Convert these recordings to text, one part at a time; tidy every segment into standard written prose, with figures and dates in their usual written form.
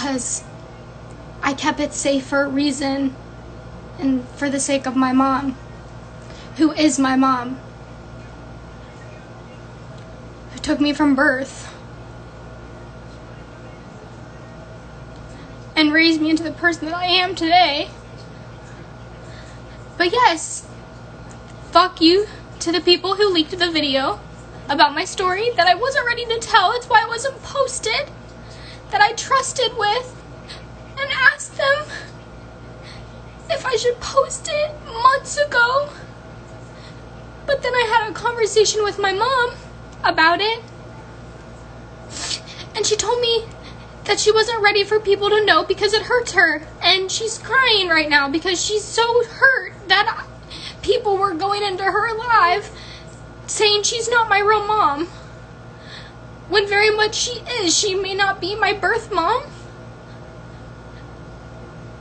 because I kept it safe for a reason and for the sake of my mom, who is my mom, who took me from birth and raised me into the person that I am today. But yes, fuck you to the people who leaked the video about my story that I wasn't ready to tell. It's why it wasn't posted, that I trusted with and asked them if I should post it months ago. But then I had a conversation with my mom about it, and she told me that she wasn't ready for people to know because it hurts her, and she's crying right now because she's so hurt that people were going into her live saying she's not my real mom, when very much she is. She may not be my birth mom,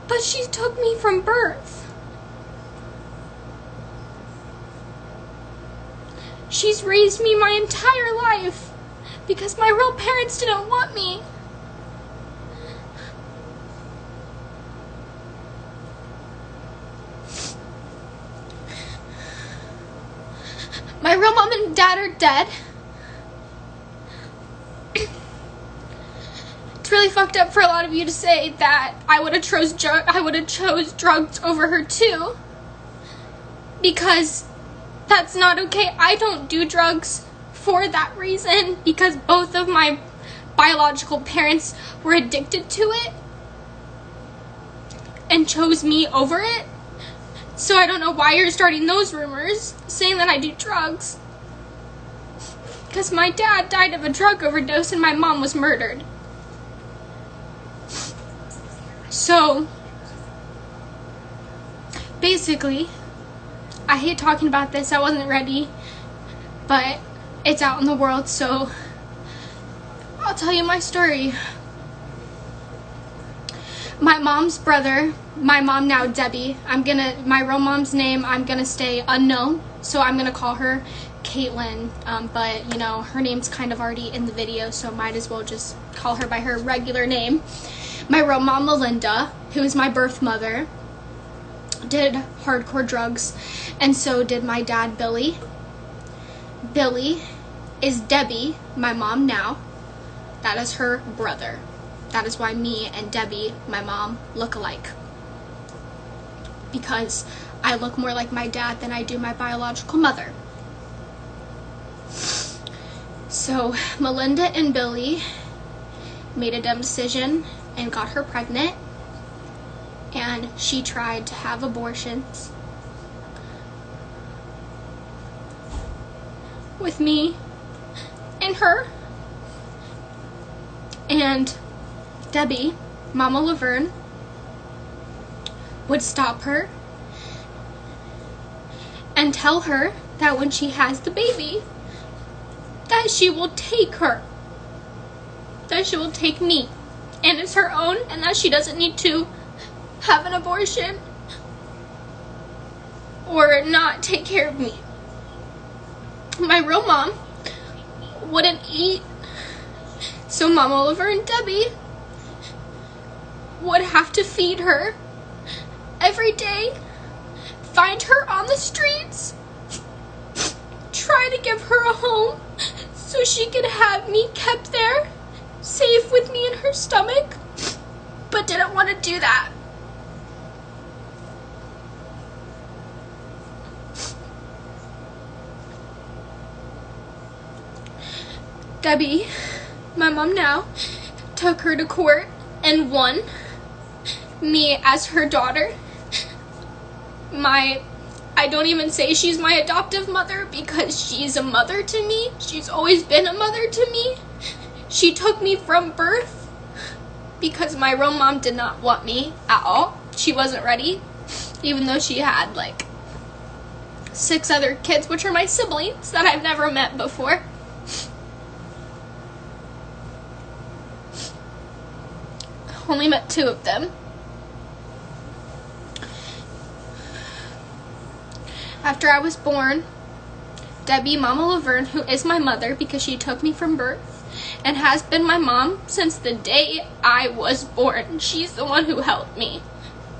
but she took me from birth. She's raised me my entire life because my real parents didn't want me. My real mom and dad are dead. It's really fucked up for a lot of you to say that I would have chose drugs over her too, because that's not okay. I don't do drugs for that reason, because both of my biological parents were addicted to it and chose me over it. So I don't know why you're starting those rumors saying that I do drugs, because my dad died of a drug overdose and my mom was murdered. So basically, I hate talking about this. I wasn't ready, but it's out in the world, so I'll tell you my story. My mom's brother, my mom now, Debbie, my real mom's name, I'm gonna stay unknown, so I'm gonna call her Caitlin, but you know, her name's kind of already in the video, so might as well just call her by her regular name. My real mom, Melinda, who is my birth mother, did hardcore drugs, and so did my dad, Billy. Billy is Debbie, my mom now. That is her brother. That is why me and Debbie, my mom, look alike. Because I look more like my dad than I do my biological mother. So Melinda and Billy made a dumb decision and got her pregnant, and she tried to have abortions with me and her. And Debbie, Mama Laverne, would stop her and tell her that when she has the baby, that she will take her, that she will take me and as her own, and that she doesn't need to have an abortion or not take care of me. My real mom wouldn't eat, so Mama Laverne and Debbie would have to feed her every day, find her on the streets, try to give her a home so she could have me kept there, safe with me in her stomach, but didn't want to do that. Debbie, my mom now, took her to court and won. Me as her daughter. I don't even say she's my adoptive mother, because she's a mother to me. She's always been a mother to me. She took me from birth because my real mom did not want me at all. She wasn't ready, even though she had like 6 other kids, which are my siblings that I've never met before. Only met 2 of them. After I was born, Debbie, Mama Laverne, who is my mother because she took me from birth, and has been my mom since the day I was born. She's the one who helped me,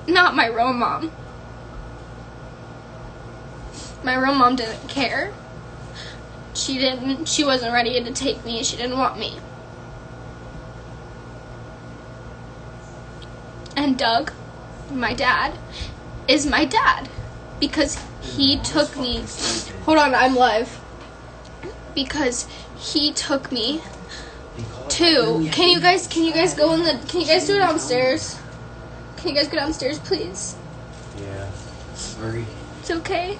not my real mom. My real mom didn't care. She wasn't ready to take me. She didn't want me. And Doug, my dad, is my dad because he took me. Hold on, I'm live. Because he took me to. Can you guys go can you guys do it downstairs? Can you guys go downstairs, please? Yeah. Sorry. It's okay.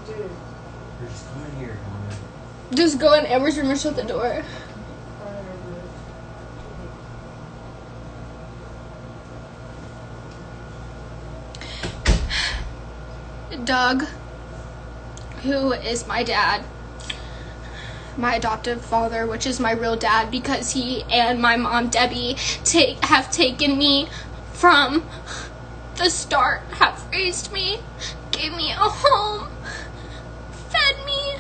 Dude. We're just going here, Mama. Just go in. Amber's room and shut the door. Doug, who is my dad, my adoptive father, which is my real dad because he and my mom Debbie have taken me from the start, have raised me, gave me a home, fed me.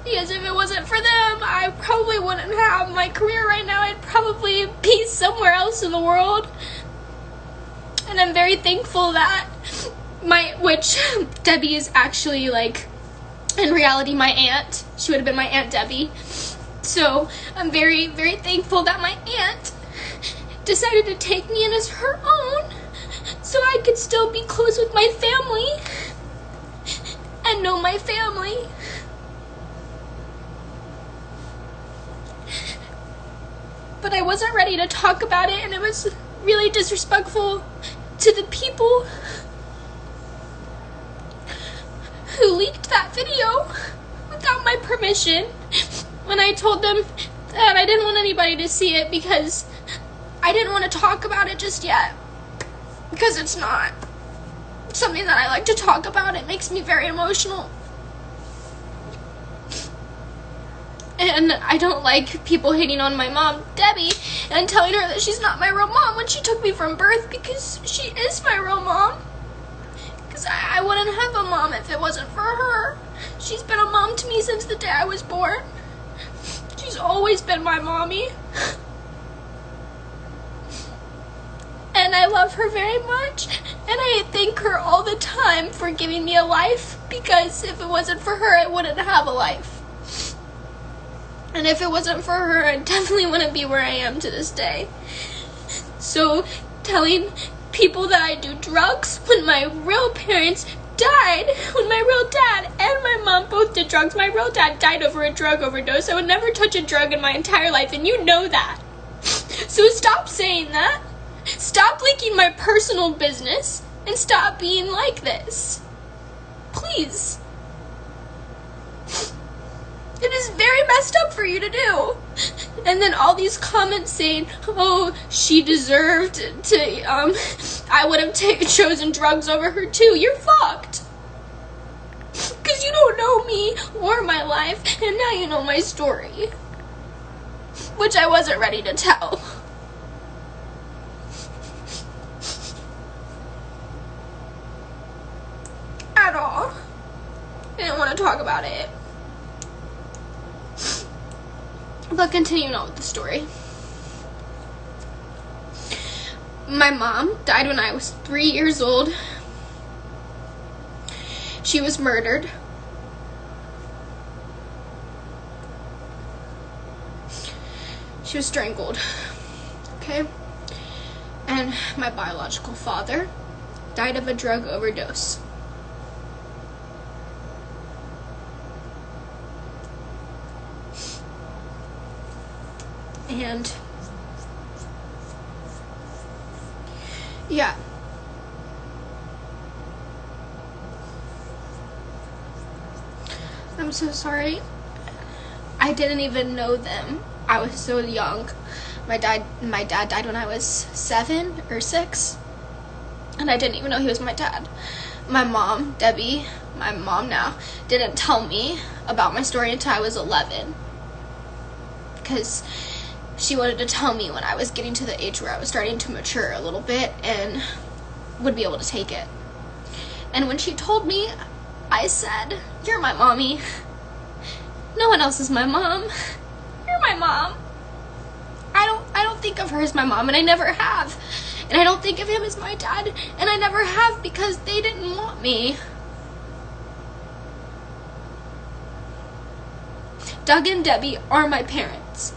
Because if it wasn't for them, I probably wouldn't have my career right now. I'd probably be somewhere else in the world. And I'm very thankful that which Debbie is actually, like, in reality, my aunt. She would have been my Aunt Debbie. So I'm very, very thankful that my aunt decided to take me in as her own so I could still be close with my family and know my family. But I wasn't ready to talk about it, and it was really disrespectful to the people who leaked that video without my permission when I told them that I didn't want anybody to see it because I didn't want to talk about it just yet, because it's not something that I like to talk about. It makes me very emotional. And I don't like people hating on my mom, Debbie, and telling her that she's not my real mom when she took me from birth, because she is my real mom. Because I wouldn't have a mom if it wasn't for her. She's been a mom to me since the day I was born. She's always been my mommy. And I love her very much. And I thank her all the time for giving me a life, because if it wasn't for her, I wouldn't have a life. And if it wasn't for her, I definitely wouldn't be where I am to this day. So, telling people that I do drugs when my real parents died, when my real dad and my mom both did drugs. My real dad died over a drug overdose. I would never touch a drug in my entire life, and you know that. So stop saying that. Stop leaking my personal business, and stop being like this. Please. It is very messed up for you to do. And then all these comments saying, oh, she deserved to, I would have chosen drugs over her too. You're fucked. Because you don't know me or my life, and now you know my story. Which I wasn't ready to tell. At all. I didn't want to talk about it. But continuing on with the story. My mom died when I was 3 years old. She was murdered. She was strangled. Okay? And my biological father died of a drug overdose. And yeah, I'm so sorry. I didn't even know them. I was so young. My dad died when I was 7 or 6, and I didn't even know he was my dad. My mom, Debbie, my mom now, didn't tell me about my story until I was 11, because she wanted to tell me when I was getting to the age where I was starting to mature a little bit, and would be able to take it. And when she told me, I said, "You're my mommy. No one else is my mom. You're my mom." I don't think of her as my mom, and I never have. And I don't think of him as my dad, and I never have, because they didn't want me. Doug and Debbie are my parents.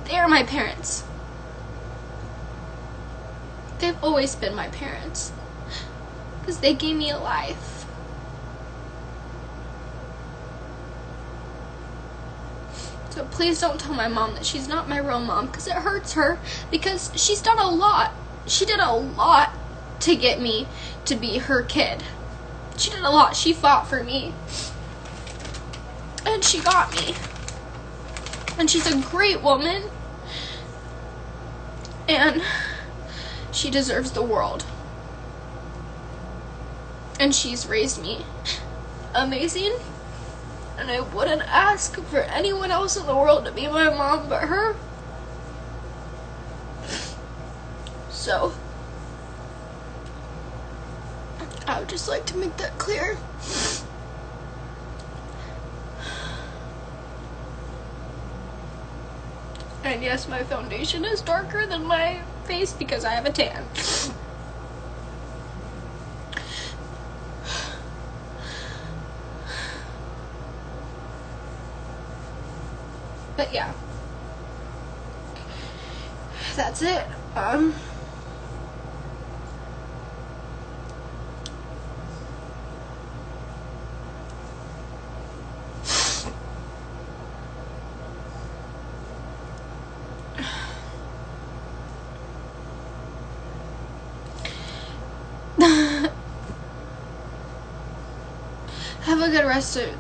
They are my parents. They've always been my parents, because they gave me a life. So please don't tell my mom that she's not my real mom, because it hurts her, because she's done a lot. She did a lot to get me to be her kid. She did a lot. She fought for me. And she got me. And she's a great woman. And she deserves the world. And she's raised me amazing. And I wouldn't ask for anyone else in the world to be my mom but her. So, I would just like to make that clear. And yes, my foundation is darker than my face because I have a tan. But yeah, that's it. Have a good rest of